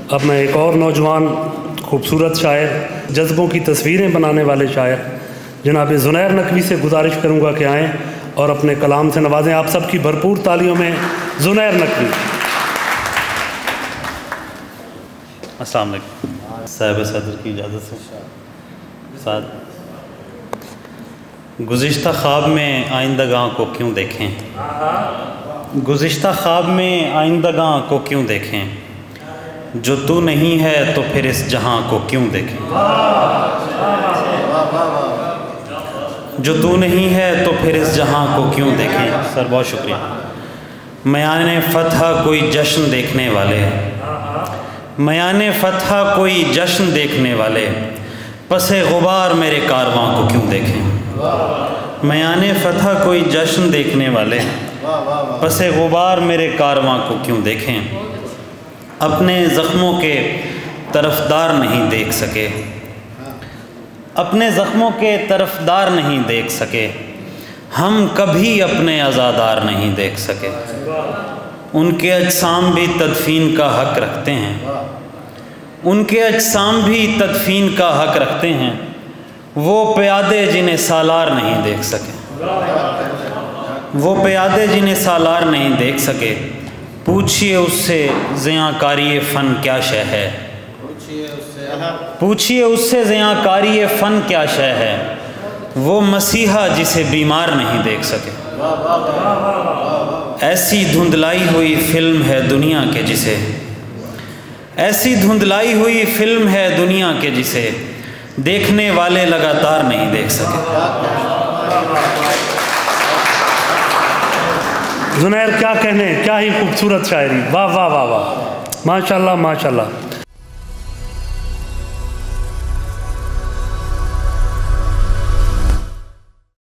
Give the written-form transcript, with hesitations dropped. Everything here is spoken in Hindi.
अब मैं एक और नौजवान खूबसूरत शायर, जज्बों की तस्वीरें बनाने वाले शायर जनाब ज़ुनैर नकवी से गुजारिश करूँगा कि आएँ और अपने कलाम से नवाजें। आप सबकी भरपूर तालियों में ज़ुनैर नकवी। अस्सलाम वालेकुम। साहिब सदर की इजाज़त से साथ गुज़िश्ता ख्वाब में आइंदगाह को क्यों देखें, गुज़िश्ता ख्वाब में आइंदगाह को क्यों देखें, जो तू नहीं है तो फिर इस जहां को क्यों देखें, जो तू नहीं है तो फिर इस जहां को क्यों देखें। सर बहुत शुक्रिया। मयाने फ़तह कोई जश्न देखने वाले, मयाने फ़तह कोई जश्न देखने वाले, पसे गुबार मेरे कारवां को क्यों देखें। मयाने फ़तह कोई जश्न देखने वाले, पसे गुबार मेरे कारवां को क्यों देखें। अपने ज़ख्मों के तरफदार नहीं देख सके, अपने ज़ख्मों के तरफदार नहीं देख सके, हम कभी अपने अज़ादार नहीं देख सके। उनके अजसाम भी तदफीन का हक़ रखते हैं, उनके अजसाम भी तदफीन का हक़ रखते हैं, वो प्यादे जिन्हें सालार नहीं देख सके, वो प्यादे जिन्हें सालार नहीं देख सके। पूछिए उससे ज़ियाकारी फ़न क्या शय है, पूछिए उससे ज़ियाकारी फ़न क्या शय है, वो मसीहा जिसे बीमार नहीं देख सके। ऐसी धुंधलाई हुई फिल्म है दुनिया के जिसे, ऐसी धुंधलाई हुई फिल्म है दुनिया के जिसे देखने वाले लगातार नहीं देख सके। ज़ुनैर क्या कहने, क्या ही खूबसूरत शायरी, वाह वाह वाह वाह, माशाल्लाह माशाल्लाह।